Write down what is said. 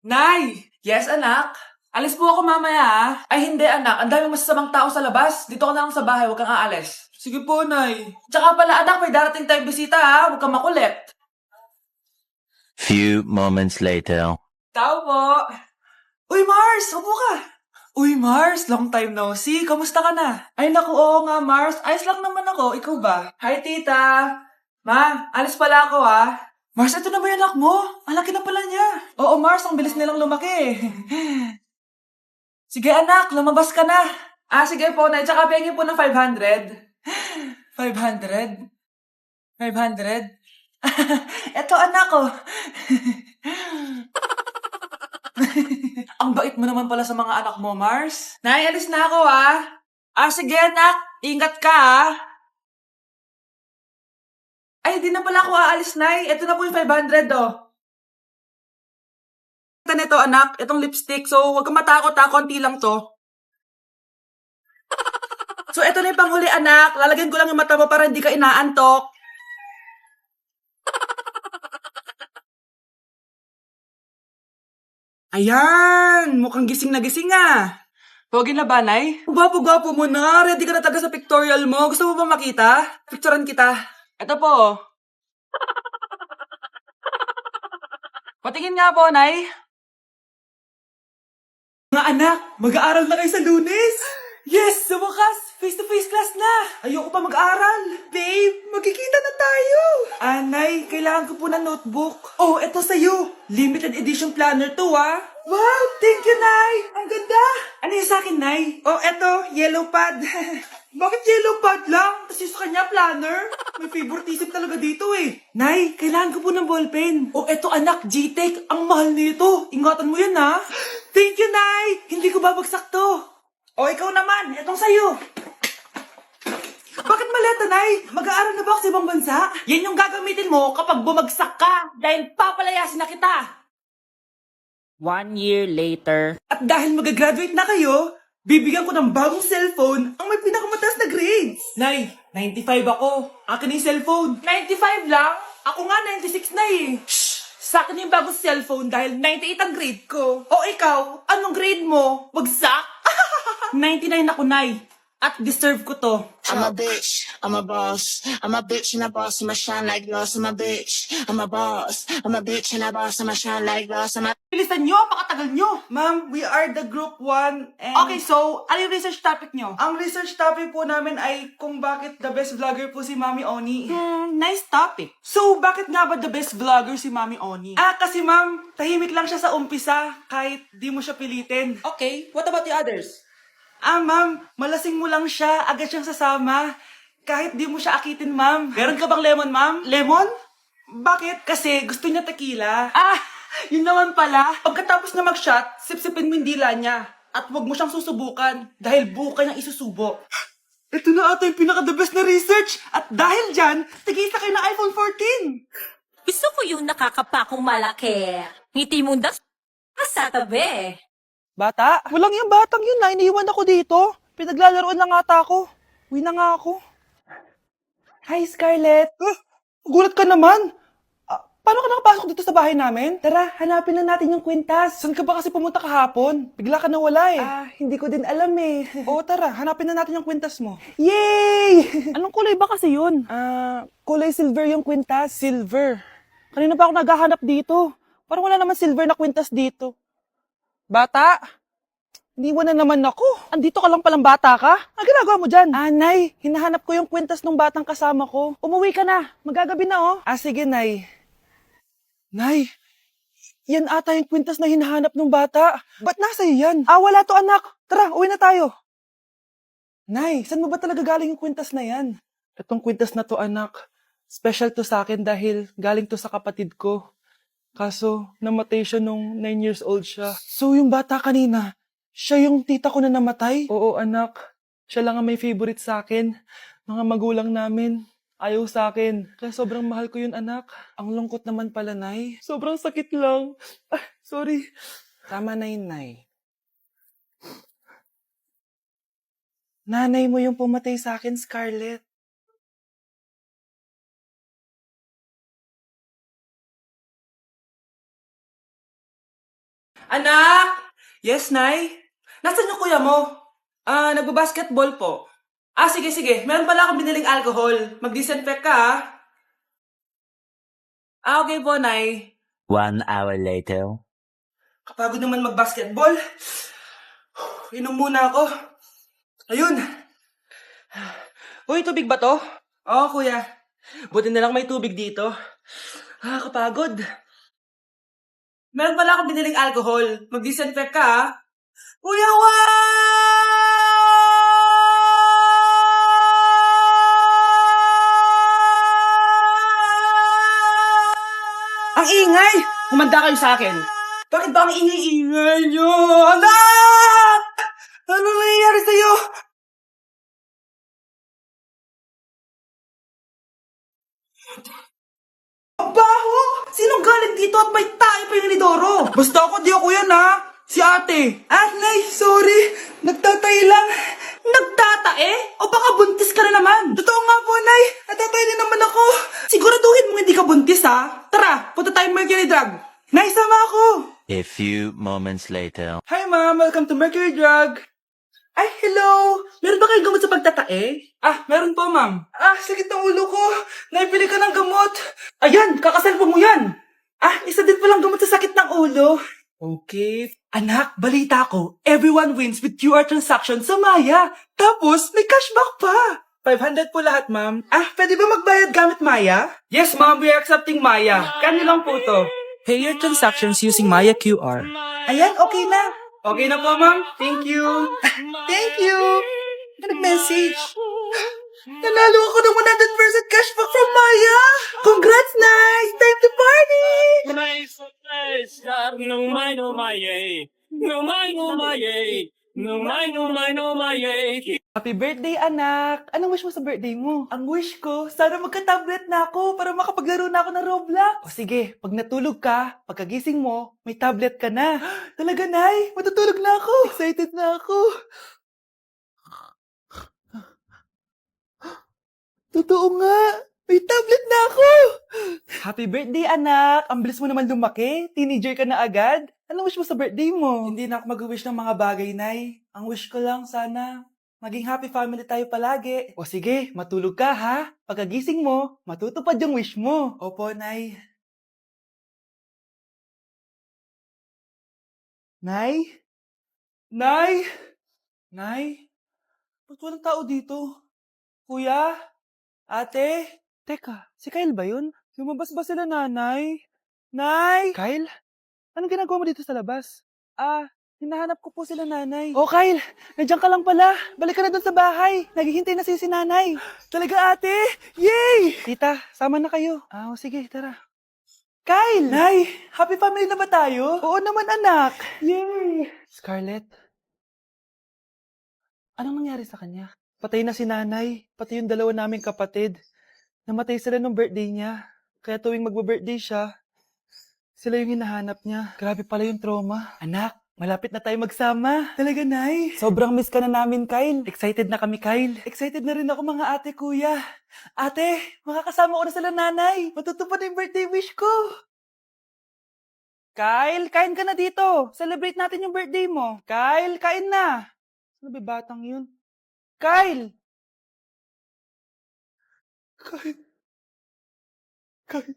Nay! Yes, anak? Alis po ako mamaya, ah. Ay, hindi, anak. Ang daming masasamang tao sa labas. Dito ka na lang sa bahay. Huwag kang aalis. Sige po, Nay. Tsaka pala, anak, may darating tayong bisita, ha? Huwag kang makulit. Few moments later. Tao po. Uy, Mars! Upo ka. Uy, Mars! Long time no see. Kamusta ka na? Ay, naku, oo nga, Mars. Ayos lang naman ako. Ikaw ba? Hi, tita. Ma, alis pala ako, ha? Mars, ito na ba yung anak mo? Ang laki na pala niya. Oo, Mars, ang bilis nilang lumaki. Sige, anak, lumabas ka na. Ah, sige po, Nay. Tsaka pengin po ng 500. 500? 500? Eto, anak ko. Ang bait mo naman pala sa mga anak mo, Mars. Nay, alis na ako, ah. Ah, sige, anak. Ingat ka, ah. Ay, di na pala ako aalis, Nay. Ito na po yung 500, oh. Ito nito, anak. Itong lipstick. So, huwag kang matakot, ha. Konti lang to. So, ito na yung panghuli, anak. Lalagyan ko lang yung mata mo para hindi ka inaantok. Ayan! Mukhang gising na gising, ah. Pogi na ba, Nay? Gwapo-gwapo mo na. Ready ka na taga sa pictorial mo. Gusto mo ba makita? Picturean kita. Ito po. Patingin nga po, Nay. Mga anak, mag-aaral na kayo sa Lunes. Yes! Sa wakas! Face-to-face class na! Ayoko pa mag-aaral. Babe, magkikita na tayo. Nay, kailangan ko po ng notebook. Oh, eto sa'yo. Limited edition planner to, ah. Wow, thank you, Nay. Ang ganda. Ano yung sa akin, Nay? Oh, eto, yellow pad. Bakit yellow pad lang? Tapos yung sa kanya, planner. May favoritism talaga dito eh. Nay, kailangan ko po ng ballpen. Oh, eto anak, G-Tech. Ang mahal nito. Ingatan mo yan, ha? Thank you, Nay. Hindi ko babagsak to. O, ikaw naman. Etong sa'yo. Bakit maleta, Nay? Mag-aaral na ba ako sa ibang bansa? Yan yung gagamitin mo kapag bumagsak ka dahil papalayasin na kita. 1 year later. At dahil mag-graduate na kayo, bibigyan ko ng bagong cellphone ang may pinakamataas na grades. Nay, 95 ako. Akin yung cellphone. 95 lang? Ako nga 96 na eh. Shh! Sa akin yung bagong cellphone dahil 98 ang grade ko. O ikaw, anong grade mo? Bagsak? 99 ako, Nay. At deserve ko to. I'm a bitch, I'm a boss. I'm a bitch and a boss, I'ma shine like glass. I'm a bitch, I'm a boss. I'm a bitch and a boss, I'ma shine like glass. I'm a Bilisan nyo, pakatagal nyo. Ma'am, we are the group 1 and... Okay, so, ano yung research topic nyo? Ang research topic po namin ay kung bakit the best vlogger po si Mami Oni. Nice topic. So, bakit nga ba the best vlogger si Mami Oni? Ah, kasi ma'am, tahimik lang siya sa umpisa kahit di mo siya pilitin. Okay, what about the others? Ah, ma'am, malasing mo lang siya, agad siyang sasama. Kahit di mo siya akitin, ma'am. Meron ka bang lemon, ma'am? Lemon? Bakit? Kasi gusto niya tequila. Ah, yun naman pala. Pagkatapos na mag-shot, sipsipin mo yung dila niya. At huwag mo siyang susubukan dahil buka niyang isusubo. Ito na ata yung pinaka-the best na research. At dahil dyan, tigisa kayo ng iPhone 14. Gusto ko yung nakakapakong malaki. Ngiti mo das sa tabi. Bata? Walang yung batang yun na, iniwan ako dito. Pinaglalaroan lang ata ako. Uwi na nga ako. Hi, Scarlett. Gulat ka naman. Paano ka nakapasok dito sa bahay namin? Tara, hanapin lang natin yung kwintas. Saan ka ba kasi pumunta kahapon? Bigla ka nawala eh. Hindi ko din alam eh. Oo, tara, hanapin na natin yung kwintas mo. Yay! Anong kulay ba kasi yun? Kulay silver yung kwintas. Silver? Kanina pa ako naghahanap dito. Parang wala naman silver na kwintas dito. Bata? Iniwan na naman ako. Andito ka lang palang bata ka? Ang ginagawa mo dyan? Nay, hinahanap ko yung kwintas ng batang kasama ko. Umuwi ka na. Magagabi na oh. Sige, Nay. Nay, yan ata yung kwintas na hinahanap ng bata. Ba't nasa iyo yan? Wala to anak. Tara, uwi na tayo. Nay, saan mo ba talaga galing yung kwintas na yan? Itong kwintas na to anak, special to sa akin dahil galing to sa kapatid ko. Kaso, namatay siya nung 9 years old siya. So, yung bata kanina, siya yung tita ko na namatay? Oo, anak. Siya lang ang may favorite sa akin. Mga magulang namin, ayaw sa akin. Kaya sobrang mahal ko yun, anak. Ang lungkot naman pala, Nay. Sobrang sakit lang. Sorry. Tama na yun, Nay. Nanay mo yung pumatay sa akin, Scarlett. Anak! Yes, Nay? Nasaan yung kuya mo? Nagbabasketball po. Sige. Meron pala akong biniling alcohol. Mag-disinfect ka, ha? Okay po, Nay. 1 hour later. Kapagod naman mag-basketball. Inom muna ako. Ayun. Uy, tubig ba to? Oo, kuya. Buti na lang may tubig dito. Kapagod. Meron pala akong biniling alcohol. Mag-disinfect ka, ha? Kuya Ang ingay! Humanda kayo sa akin. Bakit ba ang ingay-ingay nyo? Anak! Ano nangyayari sa'yo? Baho! Sinong galing dito at may tayo pa yung inidoro? Basta ako, di ako yan, ha? Si ate. Nay, sorry. Nagtatay lang. Nagtatae? O baka buntis ka na naman? Totoo nga po, Nay. Natatay din naman ako. Siguraduhin mo hindi ka buntis, ha? Tara, punta tayo Mercury Drug. Nay, sama ako. A few moments later. Hi, Ma'am. Welcome to Mercury Drug. Ay, hello! Meron ba kayong gamot sa pagtatae? Meron po, ma'am. Sakit ng ulo ko. Naipili ka ng gamot. Ayan, kakaselfon mo yan. Isa din palang gamot sa sakit ng ulo. Okay. Anak, balita ko, everyone wins with QR transaction sa Maya. Tapos, may cashback pa. 500 po lahat, ma'am. Pwede ba magbayad gamit Maya? Yes, ma'am. We are accepting Maya. Kano lang po to? Pay your transactions using Maya QR. Ayan, okay na. Okay na po, ma'am. Thank you. Thank you. Nag-message. Nanalo ako ng 100% cashback from Maya. Congrats, nice. Time to party. Happy birthday, anak. Anong wish mo sa birthday mo? Ang wish ko, sana magka-tablet na ako para makapaglaro na ako ng Roblox. O sige, pag natulog ka, pagkagising mo, may tablet ka na. Talaga, Nay? Matutulog na ako. Excited na ako. Totoo nga. May tablet na ako. Happy birthday, anak. Ang bilis mo naman lumaki. Teenager ka na agad. Anong wish mo sa birthday mo? Hindi na ako mag-wish ng mga bagay, Nay. Ang wish ko lang, sana maging happy family tayo palagi. O sige, matulog ka, ha? Pagkagising mo, matutupad yung wish mo. Opo, Nay. Nay? Nay? Nay? Ba't walang tao dito? Kuya? Ate? Teka, si Kyle ba yun? Lumabas ba sila, nanay? Nay? Kyle? Anong ginagawa mo dito sa labas? Hinahanap ko po sila, nanay. Oh, Kyle! Nandiyan ka lang pala. Balik ka na dun sa bahay. Naghihintay na si nanay. Talaga, ate? Yay! Tita, sama na kayo. Sige, tara. Kyle! Nay, happy family na ba tayo? Oo naman, anak. Yay! Scarlett? Anong nangyari sa kanya? Patay na si nanay, pati yung dalawa naming kapatid. Namatay sila nung birthday niya. Kaya tuwing magbe-birthday siya, sila yung hinahanap niya. Grabe pala yung trauma. Anak, malapit na tayo magsama. Talaga, Nay. Sobrang miss ka na namin, Kyle. Excited na kami, Kyle. Excited na rin ako, mga ate, kuya. Ate, makakasama ko na sila, nanay. Matutupad na yung birthday wish ko. Kyle, kain ka na dito. Celebrate natin yung birthday mo. Kyle, kain na. Ano ba batang yun? Kyle! Kyle. Kyle.